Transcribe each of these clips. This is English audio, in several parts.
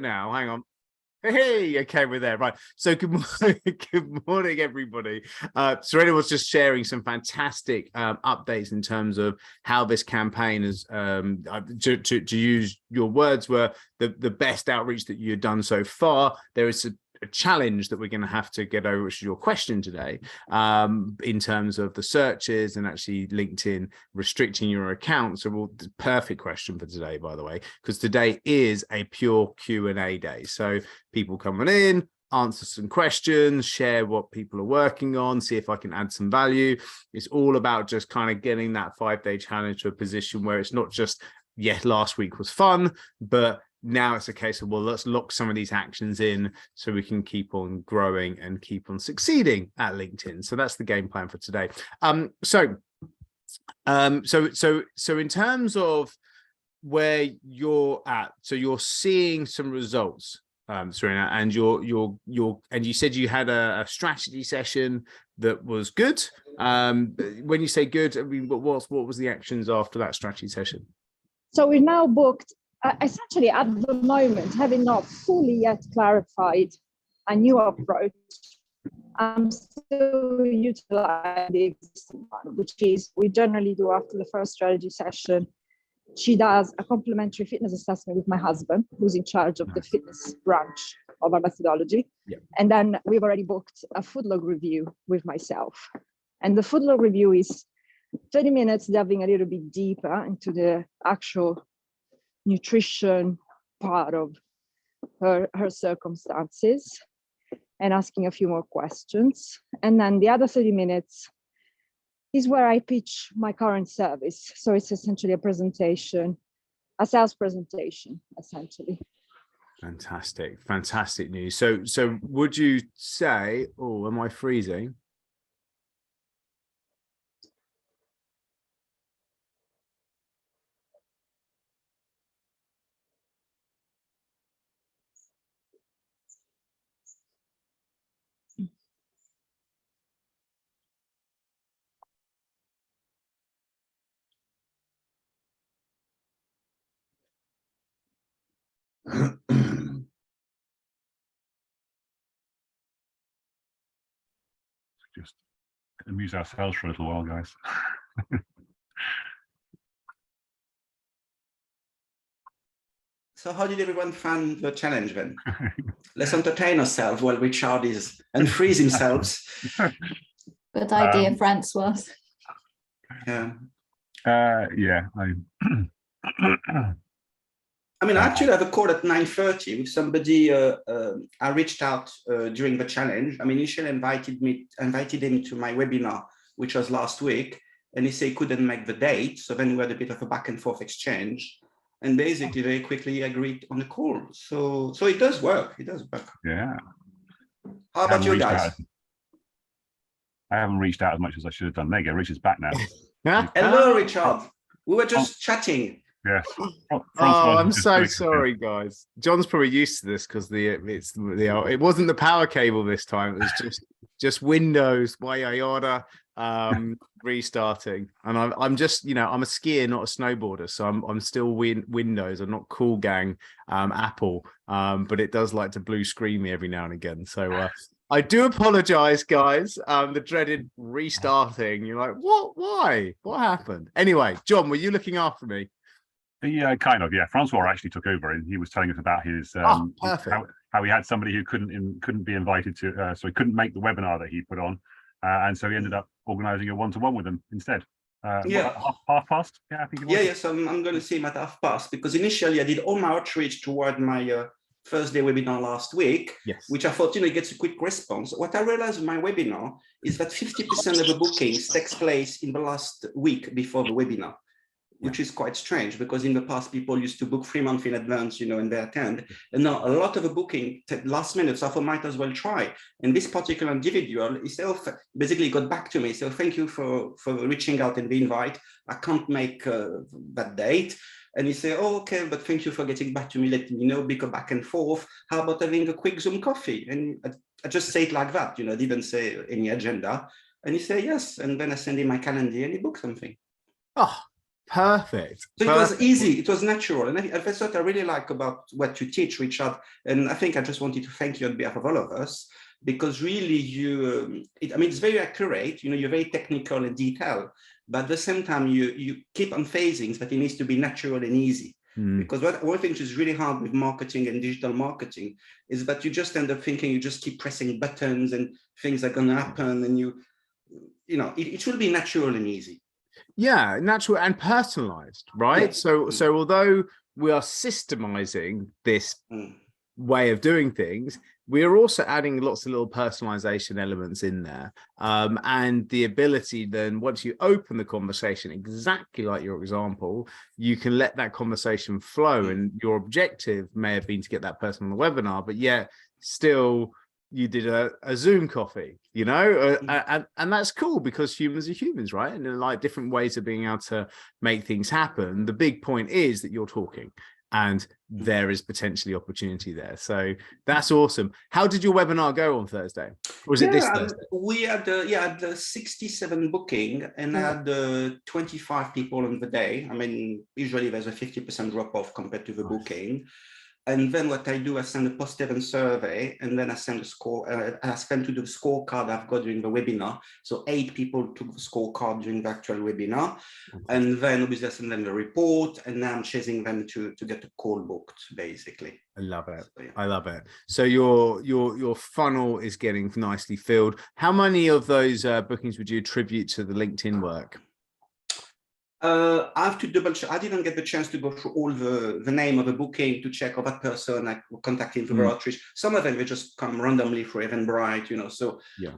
now. Hang on. Hey, okay, we're there, right? So good morning, good morning, everybody. Serena was just sharing some fantastic updates in terms of how this campaign is, to use your words, were the best outreach that you've done so far. There is a challenge that we're going to have to get over, which is your question today, in terms of the searches and actually LinkedIn restricting your account. So the perfect question for today, by the way, because today is a pure Q&A day. So people coming in, answer some questions, share what people are working on, see if I can add some value. It's all about just kind of getting that 5-day challenge to a position where it's not just, yes, last week was fun, but now it's a case of, well, let's lock some of these actions in so we can keep on growing and keep on succeeding at LinkedIn. So that's the game plan for today. So in terms of where you're at, so you're seeing some results, Serena, and and you said you had a strategy session that was good. When you say good, I mean, what was the actions after that strategy session? So we now booked. Essentially, at the moment, having not fully yet clarified a new approach, I'm still utilizing the existing one, which is we generally do after the first strategy session. She does a complimentary fitness assessment with my husband, who's in charge of the fitness branch of our methodology. Yeah. And then we've already booked a food log review with myself. And the food log review is 30 minutes delving a little bit deeper into the actual nutrition part of her circumstances and asking a few more questions. And then the other 30 minutes is where I pitch my current service. So it's essentially a presentation, a sales presentation, essentially. Fantastic news. So would you say, oh, am I freezing? Just amuse ourselves for a little while, guys. So how did everyone find the challenge then? Let's entertain ourselves while Richard is unfreeze himself. Good idea, Francois. Yeah. Yeah. I mean, I actually have a call at 9:30 with somebody I reached out during the challenge. I mean, initially invited him to my webinar, which was last week, and he said he couldn't make the date. So then we had a bit of a back and forth exchange, and basically very quickly agreed on the call. So it does work. It does work. Yeah. How about you guys? I haven't reached out as much as I should have done. There you go. Richard's back now. Hello, Richard. We were just chatting. Yes. Oh, I'm so sorry, guys. John's probably used to this because it wasn't the power cable this time. It was just Windows, yada, restarting. And I'm just, I'm a skier, not a snowboarder, so I'm still Windows. I'm not Cool Gang, Apple, but it does like to blue screen me every now and again. So I do apologize, guys. The dreaded restarting. You're like, what? Why? What happened? Anyway, John, were you looking after me? Yeah, kind of. Yeah, Francois actually took over, and he was telling us about his how he had somebody who couldn't be invited to, so he couldn't make the webinar that he put on, and so he ended up organising a one-to-one with them instead. Yeah, half past. Yeah, I think it was. Yeah, yes. I'm going to see him at half past because initially I did all my outreach toward my first day webinar last week, yes, which I thought gets a quick response. What I realized in my webinar is that 50% of the bookings takes place in the last week before the webinar, which is quite strange because in the past people used to book 3 months in advance, and they attend. And now a lot of the booking last minute, so I might as well try. And this particular individual himself basically got back to me. So thank you for reaching out and the invite. I can't make that date. And he said, oh, okay, but thank you for getting back to me, letting me know, because back and forth. How about having a quick Zoom coffee? And I just say it like that, didn't say any agenda. And he said, yes. And then I send him my calendar and he booked something. Oh, Perfect. So it was easy, it was natural. And that's what I really like about what you teach, Richard. And I think I just wanted to thank you on behalf of all of us, because really it's very accurate, you're very technical and detailed, but at the same time, you keep emphasizing that it needs to be natural and easy. Because one thing which is really hard with marketing and digital marketing is that you just end up thinking you just keep pressing buttons and things are going to happen, and it should be natural and easy. Yeah, natural and personalized, right? Yeah. So although we are systemizing this way of doing things, we are also adding lots of little personalization elements in there, and the ability then, once you open the conversation, exactly like your example, you can let that conversation flow, and your objective may have been to get that person on the webinar, but yet still you did a Zoom coffee, and that's cool, because humans are humans, right? And like different ways of being able to make things happen. The big point is that you're talking, and there is potentially opportunity there. So that's awesome. How did your webinar go on Thursday? Or was it this Thursday? We had the 67 booking, and I had 25 people on the day. I mean, usually there's a 50% drop off compared to the booking. And then what I do, I send a post-event survey, and then I send a score. I send to the scorecard I've got during the webinar. So 8 people took the scorecard during the actual webinar. And then obviously I send them the report, and now I'm chasing them to get a call booked, basically. I love it. So, yeah. I love it. So your funnel is getting nicely filled. How many of those bookings would you attribute to the LinkedIn work? I have to double check. I didn't get the chance to go through all the name of the booking to check of that person I contacted for outreach. Some of them they just come randomly for Eventbrite, So yeah.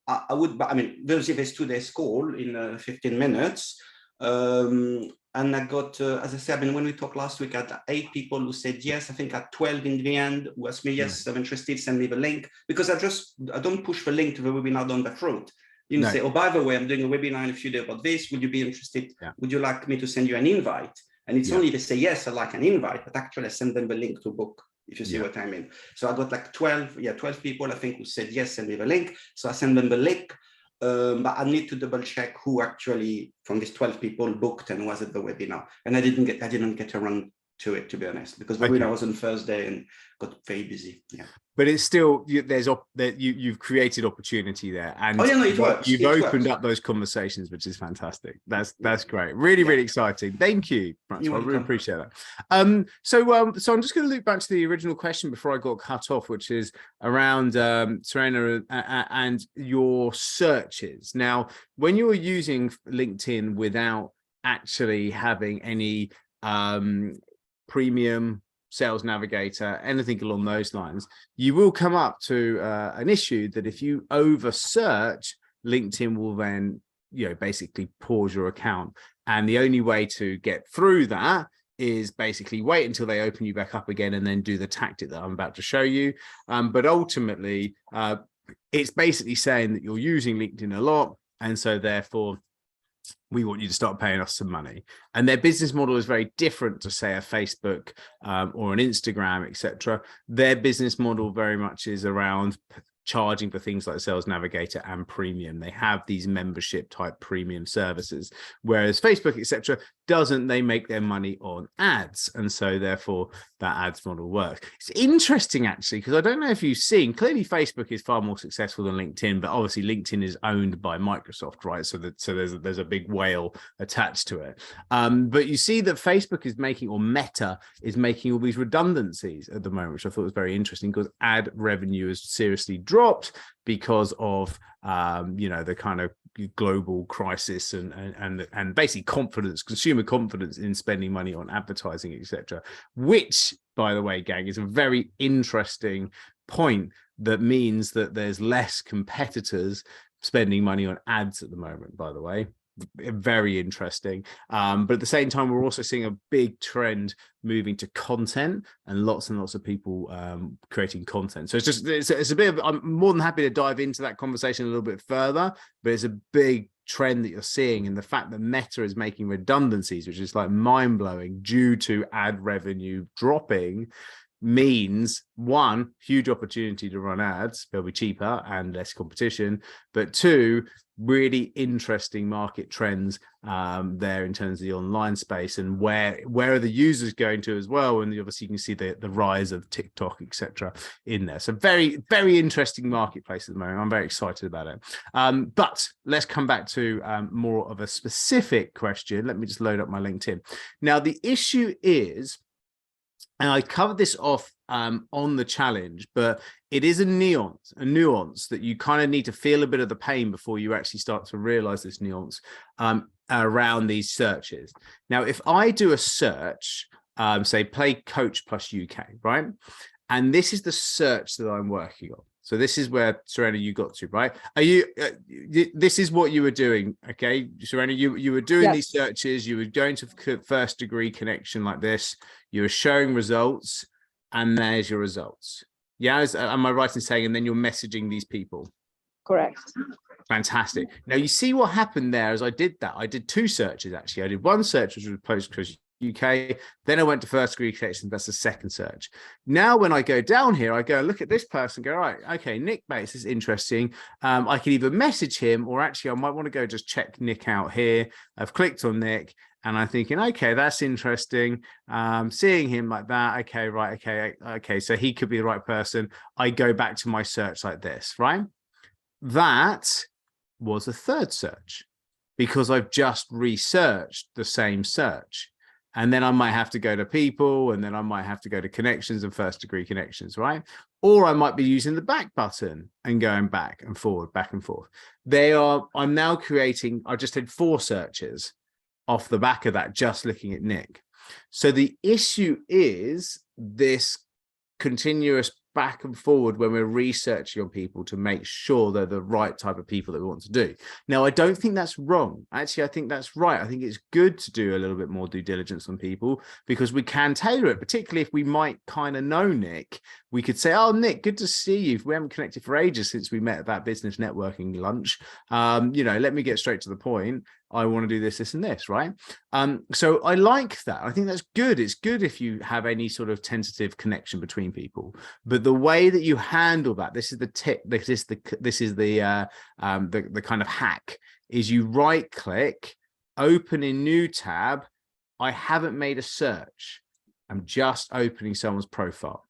I would. I mean, there's 2 days call in 15 minutes, and I got, as I said, when we talked last week, I had 8 people who said yes. I think I had 12 in the end who asked me yes, I'm interested. Send me the link, because I don't push the link to the webinar down the front. You say, oh, by the way, I'm doing a webinar in a few days about this. Would you be interested? Yeah. Would you like me to send you an invite? And it's only they say, yes, I like an invite, but actually I send them the link to book, if you see what I mean. So I got like 12 people, I think, who said, yes, send me the link. So I send them the link, but I need to double check who actually from these 12 people booked and was at the webinar. And I didn't get around to it, to be honest, because the webinar was on Thursday and got very busy. Yeah. But it's still, you've created opportunity there, and it works. You've opened up those conversations, which is fantastic. That's great. Really exciting. Thank you, Francois. I really appreciate that. So I'm just going to loop back to the original question before I got cut off, which is around Serena and your searches. Now, when you're using LinkedIn without actually having any premium Sales Navigator, anything along those lines, you will come up to an issue that if you over search, LinkedIn will then basically pause your account, and the only way to get through that is basically wait until they open you back up again and then do the tactic that I'm about to show you. But ultimately it's basically saying that you're using LinkedIn a lot, and so therefore we want you to start paying us some money. And their business model is very different to, say, a Facebook or an Instagram, etc. Their business model very much is around charging for things like Sales Navigator and Premium. They have these membership type premium services, whereas Facebook, etc., doesn't. They make their money on ads, and so therefore that ads model works. It's interesting actually, because I don't know if you've seen, clearly Facebook is far more successful than LinkedIn, but obviously LinkedIn is owned by Microsoft, right? So there's a big whale attached to it. But you see that Facebook is making, or Meta is making, all these redundancies at the moment, which I thought was very interesting, because ad revenue has seriously dropped because of the kind of global crisis and basically consumer confidence in spending money on advertising, etc. Which, by the way, gang, is a very interesting point. That means that there's less competitors spending money on ads at the moment, by the way. Very interesting. But at the same time, we're also seeing a big trend moving to content, and lots of people creating content. So it's a bit of, I'm more than happy to dive into that conversation a little bit further, but it's a big trend that you're seeing, and the fact that Meta is making redundancies, which is like mind-blowing, due to ad revenue dropping, means one, huge opportunity to run ads. They'll be cheaper and less competition, but two, really interesting market trends there in terms of the online space, and where are the users going to as well. And obviously you can see the rise of TikTok, etc. in there. So very, very interesting marketplace at the moment. I'm very excited about it. But let's come back to more of a specific question. Let me just load up my LinkedIn. Now, the issue is, and I covered this off on the challenge, but it is a nuance that you kind of need to feel a bit of the pain before you actually start to realize this nuance around these searches. Now, if I do a search, say play coach plus UK, right? And this is the search that I'm working on. So this is where, Serena, you got to, right? Are you, this is what you were doing, okay? Serena, you were doing these searches, you were going to first degree connection like this, you were showing results, and there's your results. Yeah, am I right in saying, and then you're messaging these people? Correct. Fantastic. Now, you see what happened there as I did that. I did two searches, actually. I did one search, which was post UK, then I went to first degree connection. That's the second search. Now when I go down here, I go look at this person, go, right, okay, Nick Bates is interesting. I can either message him, or actually I might want to go just check Nick out here. I've clicked on Nick and I'm thinking, okay, that's interesting. Seeing him like that, okay, right, okay, so he could be the right person. I go back to my search like this, right? That was a third search because I've just researched the same search. And then I might have to go to people, and then I might have to go to connections and first degree connections, right? Or I might be using the back button and going back and forward, back and forth. I'm now creating, I just did 4 searches off the back of that, just looking at Nick. So the issue is this continuous back and forward when we're researching on people to make sure they're the right type of people that we want to do. Now, I don't think that's wrong. Actually, I think that's right. I think it's good to do a little bit more due diligence on people, because we can tailor it, particularly if we might kind of know Nick. We could say, oh, Nick, good to see you. If we haven't connected for ages since we met at that business networking lunch, let me get straight to the point. I want to do this, this, and this, right? So I like that. I think that's good. It's good if you have any sort of tentative connection between people. But the way that you handle that, this is the tip. This is the kind of hack. Is you right click, open a new tab. I haven't made a search. I'm just opening someone's profile.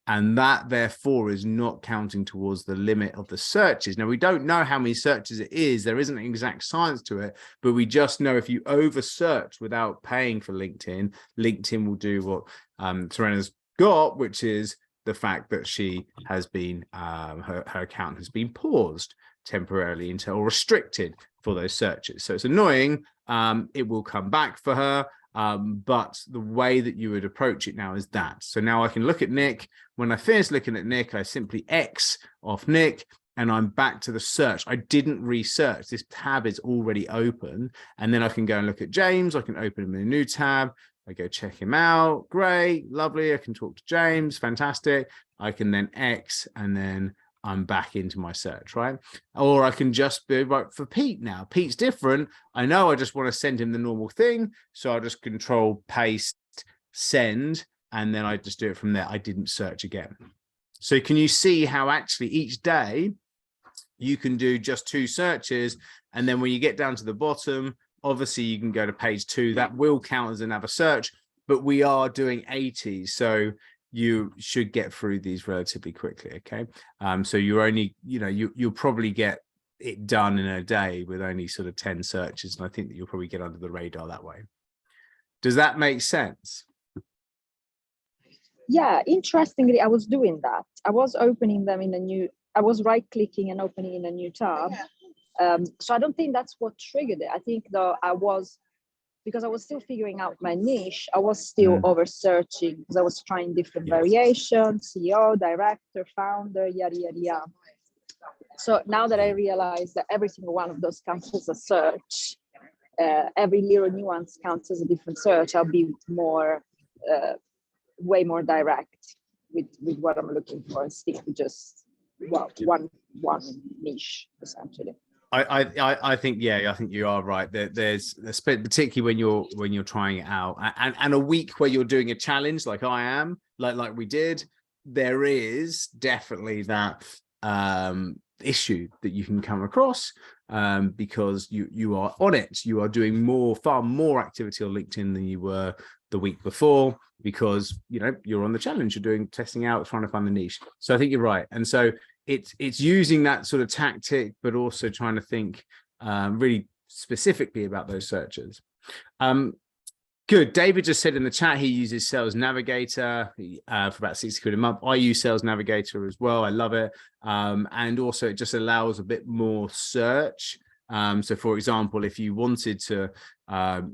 And that, therefore, is not counting towards the limit of the searches. Now, we don't know how many searches it is. There isn't an exact science to it, but we just know if you over search without paying for LinkedIn, LinkedIn will do what Serena's got, which is the fact that she has been, her account has been paused temporarily or restricted for those searches. So it's annoying. It will come back for her. But the way that you would approach it now is that. So now I can look at Nick. When I finish looking at Nick, I simply X off Nick and I'm back to the search. I didn't research. This tab is already open. And then I can go and look at James. I can open him in a new tab. I go check him out. Great, lovely. I can talk to James. Fantastic. I can then X and then I'm back into my search, right? Or I can just be right for Pete now. Pete's different. I know I just want to send him the normal thing. So I'll just control, paste, send, and then I just do it from there. I didn't search again. So can you see how actually each day you can do just 2 searches. And then when you get down to the bottom, obviously you can go to page 2. That will count as another search, but we are doing 80. So you should get through these relatively quickly. Okay. So you're only, you'll probably get it done in a day with only sort of 10 searches. And I think that you'll probably get under the radar that way. Does that make sense? Yeah, interestingly, I was doing that. I was opening them I was right clicking and opening in a new tab. So I don't think that's what triggered it. I think though because I was still figuring out my niche, I was still over searching because I was trying different variations, CEO, director, founder, yada, yada, yada. So now that I realize that every single one of those counts as a search, every little nuance counts as a different search, I'll be way more direct with what I'm looking for and stick to just one niche, essentially. I think, yeah, I think you are right. There's particularly when you're trying it out, and a week where you're doing a challenge like I am, like we did, there is definitely that issue that you can come across, because you are on it. You are doing far more activity on LinkedIn than you were the week before, because you're on the challenge, you're doing testing out, trying to find the niche. So I think you're right. And so it's using that sort of tactic, but also trying to think really specifically about those searches. Good. David just said in the chat he uses Sales Navigator for about 60 quid a month. I use Sales Navigator as well. I love it. And also it just allows a bit more search. So for example, if you wanted to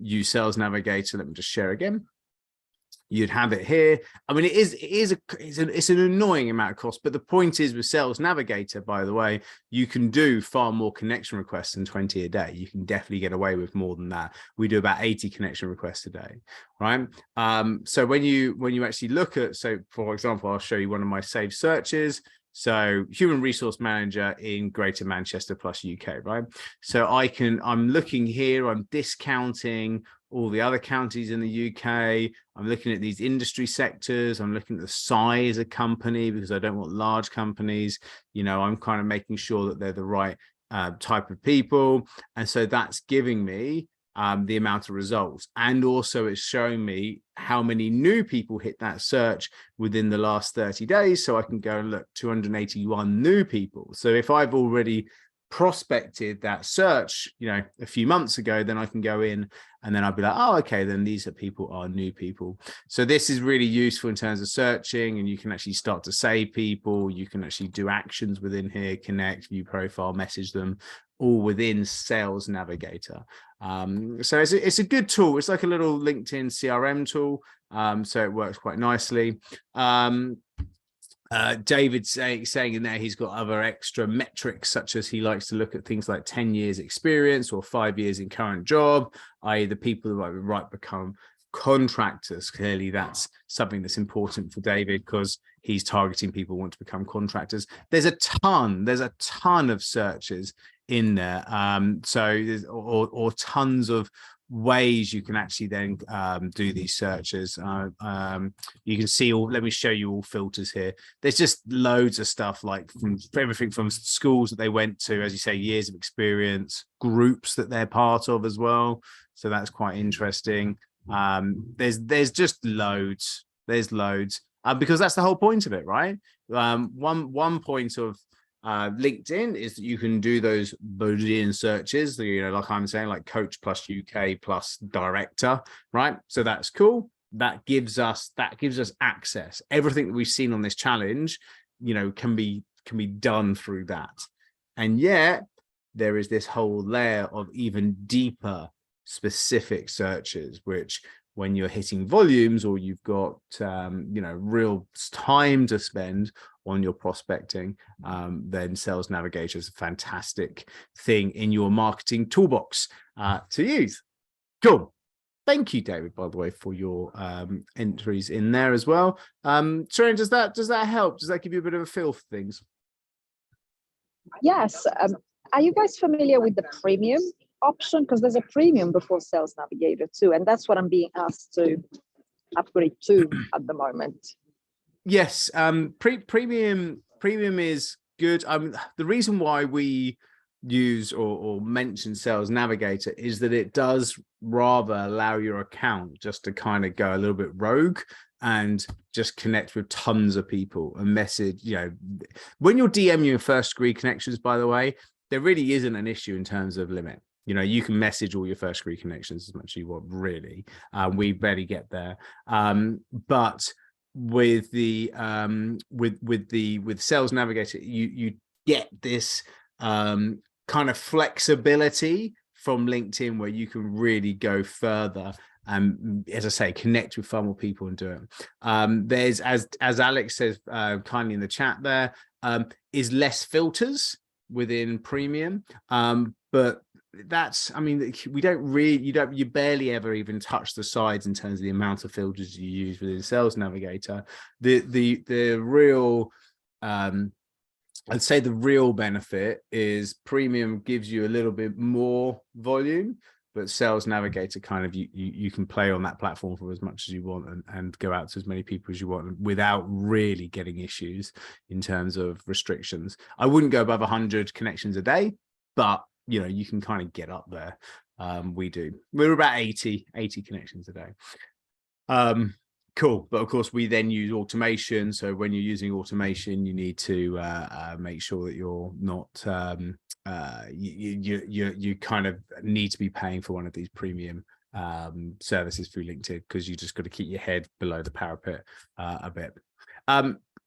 use Sales Navigator, let me just share again. You'd have it here. I mean, it's an annoying amount of cost, but the point is with Sales Navigator, by the way, you can do far more connection requests than 20 a day. You can definitely get away with more than that. We do about 80 connection requests a day, right? So when you actually look at, so for example, I'll show you one of my saved searches. So human resource manager in Greater Manchester plus UK, right? So I'm looking here, I'm discounting all the other counties in the UK. I'm looking at these industry sectors. I'm looking at the size of company because I don't want large companies. I'm kind of making sure that they're the right type of people. And so that's giving me the amount of results. And also it's showing me how many new people hit that search within the last 30 days. So I can go and look, 281 new people. So if I've already prospected that search, a few months ago, then I can go in and then I'll be like, oh, okay, then these are new people. So this is really useful in terms of searching, and you can actually start to save people. You can actually do actions within here, connect, view profile, message them, all within Sales Navigator. So it's a good tool. It's like a little LinkedIn CRM tool. So it works quite nicely. David saying in there he's got other extra metrics, such as he likes to look at things like 10 years experience or 5 years in current job, i.e. the people who might become contractors. Clearly that's something that's important for David because he's targeting people who want to become contractors. There's a ton of searches in there. So there's or tons of ways you can actually then do these searches. You can see let me show you all filters here. There's just loads of stuff, like from everything from schools that they went to, as you say, years of experience, groups that they're part of as well. So that's quite interesting. There's just loads. There's loads because that's the whole point of it, right? One point of LinkedIn is that you can do those Boolean searches, like I'm saying, like coach plus UK plus director, right? So that's cool. That gives us access. Everything that we've seen on this challenge, can be done through that. And yet there is this whole layer of even deeper specific searches, which when you're hitting volumes or you've got real time to spend on your prospecting, then Sales Navigator is a fantastic thing in your marketing toolbox to use. Cool. Thank you, David, by the way, for your entries in there as well. Sharon, does that help? Does that give you a bit of a feel for things? Yes. Are you guys familiar with the premium option? Because there's a premium before Sales Navigator too, and that's what I'm being asked to upgrade to at the moment. Yes, premium is good. The reason why we use or mention Sales Navigator is that it does rather allow your account just to kind of go a little bit rogue and just connect with tons of people and message. When you're DMing your first degree connections, by the way, there really isn't an issue in terms of limit. You can message all your first degree connections as much as you want, really. We barely get there. But with the with Sales Navigator, you get this kind of flexibility from LinkedIn where you can really go further and, as I say, connect with far more people and do it. There's, as Alex says kindly in the chat there, is less filters within premium, but that's, you barely ever even touch the sides in terms of the amount of filters you use within Sales Navigator. The real I'd say the real benefit is Premium gives you a little bit more volume, but Sales Navigator kind of you can play on that platform for as much as you want and go out to as many people as you want without really getting issues in terms of restrictions. I wouldn't go above 100 connections a day, but you know, you can kind of get up there. We're about 80 connections a day. Cool. But of course, we then use automation. So when you're using automation, you need to make sure that you're not you kind of need to be paying for one of these premium services through LinkedIn, because you just got to keep your head below the parapet a bit.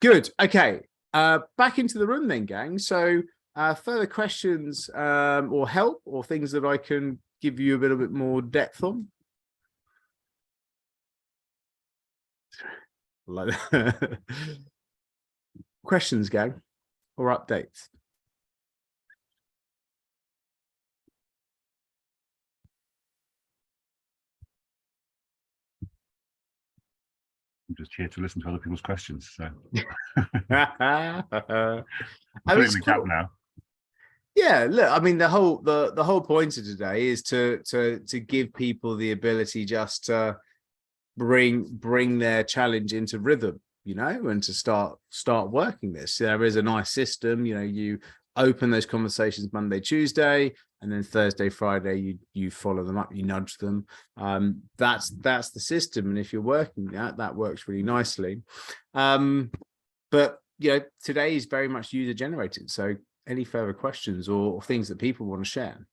Good. Okay. Back into the room then, gang. So further questions or help or things that I can give you a little bit more depth on? Questions, gang, or updates? I'm just here to listen to other people's questions. So I put it in the cap now. Yeah, look, I mean, the whole point of today is to give people the ability just to bring their challenge into rhythm, you know, and to start working this. There is a nice system, you know, you open those conversations Monday, Tuesday, and then Thursday, Friday, you follow them up, you nudge them. That's the system, and if you're working that works really nicely. But you know, today is very much user generated. So any further questions or things that people want to share?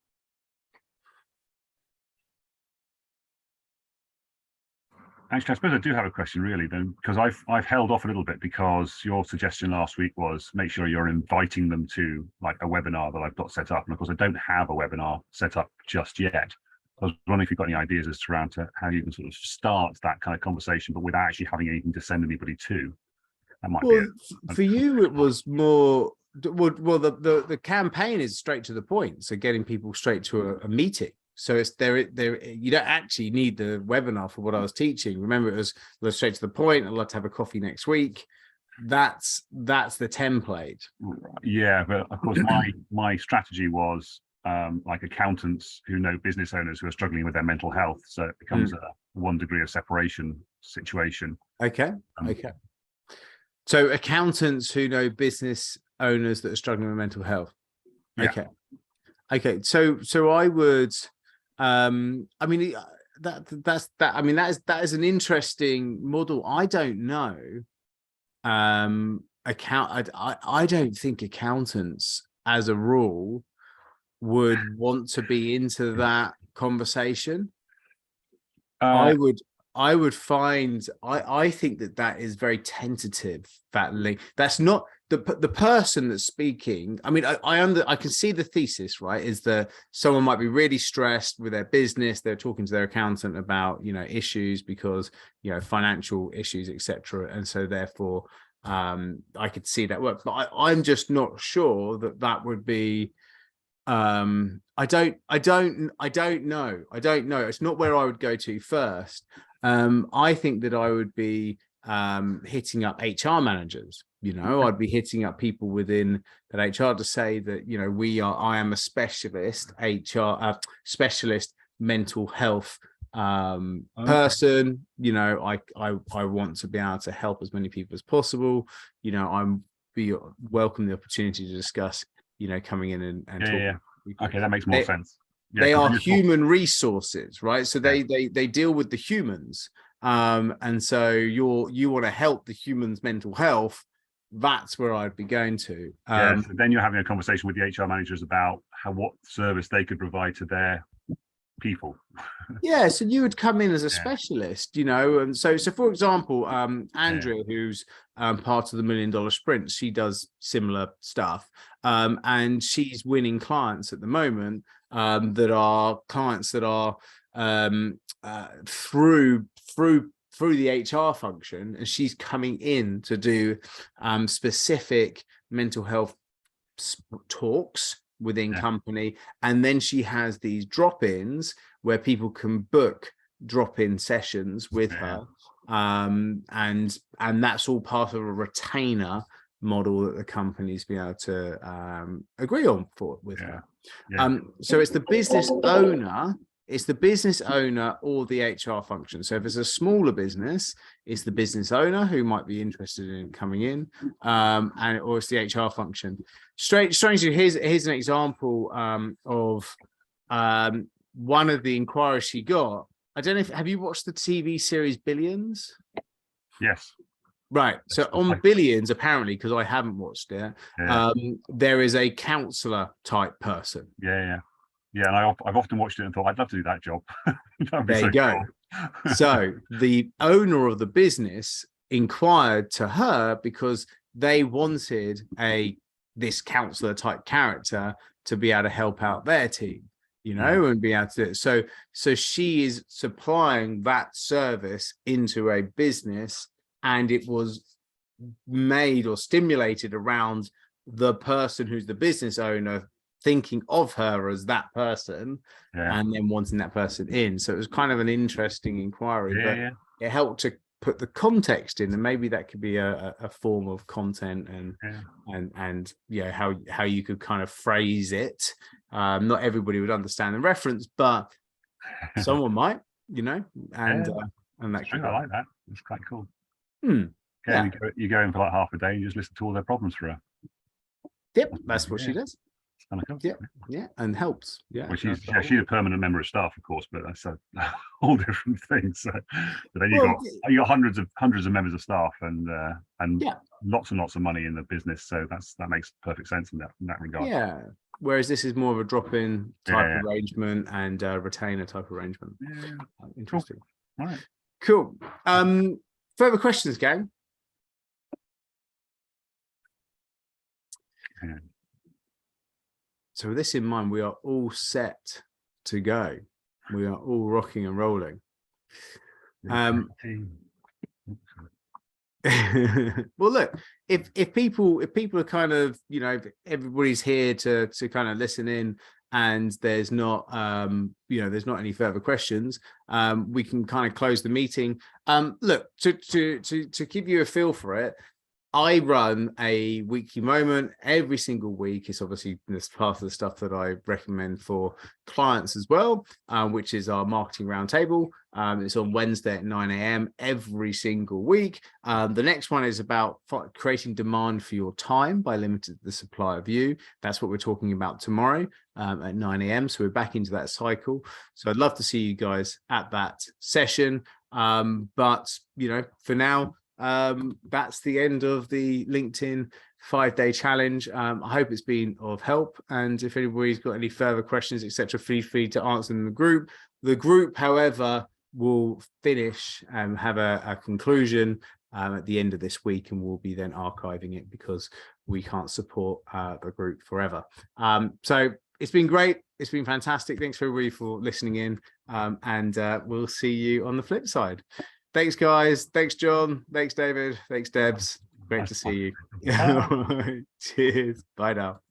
Actually, I suppose I do have a question, really, then, because I've held off a little bit because your suggestion last week was make sure you're inviting them to like a webinar that I've got set up, and of course I don't have a webinar set up just yet. I was wondering if you've got any ideas as to how you can sort of start that kind of conversation, but without actually having anything to send anybody to. That might be for you. It was more well. The campaign is straight to the point, so getting people straight to a meeting. So it's there. You don't actually need the webinar for what I was teaching. Remember, it was straight to the point. I'd love to have a coffee next week. That's the template. Yeah, but of course, my strategy was like accountants who know business owners who are struggling with their mental health. So it becomes a 1 degree of separation situation. Okay. Okay. So accountants who know business owners that are struggling with mental health. Okay. Yeah. Okay. So I would. I mean, that is an interesting model. I don't know. I don't think accountants, as a rule, would want to be into that conversation. I think that is very tentative. That link. That's not the person that's speaking. I mean, I can see the thesis, right? Is that someone might be really stressed with their business. They're talking to their accountant about, you know, issues because, you know, financial issues, etc. And so therefore, I could see that work. But I'm just not sure that would be. I don't know. It's not where I would go to first. I think that I would be hitting up HR managers. You know, I'd be hitting up people within that HR to say that, you know, I am a specialist specialist mental health person. You know, I want to be able to help as many people as possible. You know, welcome the opportunity to discuss, you know, coming in and talking. Yeah. Okay, that makes more sense. Yeah, they are human resources, right? So they deal with the humans, and so you want to help the humans' mental health. That's where I'd be going to. So then you're having a conversation with the HR managers about what service they could provide to their people. Yeah, so you would come in as a specialist, you know, and so for example, Andrea, who's part of the $1 Million Sprint, she does similar stuff, and she's winning clients at the moment that are clients that are through the HR function, and she's coming in to do specific mental health talks within company, and then she has these drop-ins where people can book drop-in sessions with her, and that's all part of a retainer model that the company's been able to agree on with her. So it's the business owner. It's the business owner or the HR function. So if it's a smaller business, it's the business owner who might be interested in coming in, or it's the HR function. Strangely, here's an example of one of the inquiries she got. I don't know have you watched the TV series Billions? Yes. Right. So on Billions, apparently, because I haven't watched it, there is a counselor type person. Yeah, and I've often watched it and thought I'd love to do that job. There you go. So the owner of the business inquired to her because they wanted this counselor type character to be able to help out their team, and be able to do it. So she is supplying that service into a business, and it was made or stimulated around the person who's the business owner thinking of her as that person and then wanting that person in. So it was kind of an interesting inquiry, but it helped to put the context in, and maybe that could be a form of content and how you could kind of phrase it. Not everybody would understand the reference, but someone might, and that could I like that. It's quite cool. You go in for like half a day and you just listen to all their problems for her. Yep, that's what she does. Cool. Yeah, and helps. Well, she's a permanent member of staff, of course, but that's a whole different thing. So, but then you got hundreds of members of staff and lots and lots of money in the business. So that makes perfect sense in that regard. Yeah. Whereas this is more of a drop-in type arrangement and retainer type arrangement. Interesting. Cool. All right. Cool. Further questions, gang? So with this in mind, we are all set to go. We are all rocking and rolling. Well, look, if people are kind of, everybody's here to kind of listen in, and there's not there's not any further questions, we can kind of close the meeting. Look, to give you a feel for it, I run a weekly moment every single week. It's obviously this part of the stuff that I recommend for clients as well, which is our marketing roundtable. It's on Wednesday at 9 a.m. every single week. The next one is about creating demand for your time by limiting the supply of you. That's what we're talking about tomorrow at 9 a.m. So we're back into that cycle. So I'd love to see you guys at that session. But, for now, that's the end of the LinkedIn 5-day challenge. I hope it's been of help, and if anybody's got any further questions, etc., feel free to answer them in the group. The group, however, will finish and have a conclusion at the end of this week, and we'll be then archiving it because we can't support the group forever. So it's been great. It's been fantastic. Thanks for everybody for listening in, and we'll see you on the flip side. Thanks, guys. Thanks, John. Thanks, David. Thanks, Debs. Great to see you. Cheers. Bye now.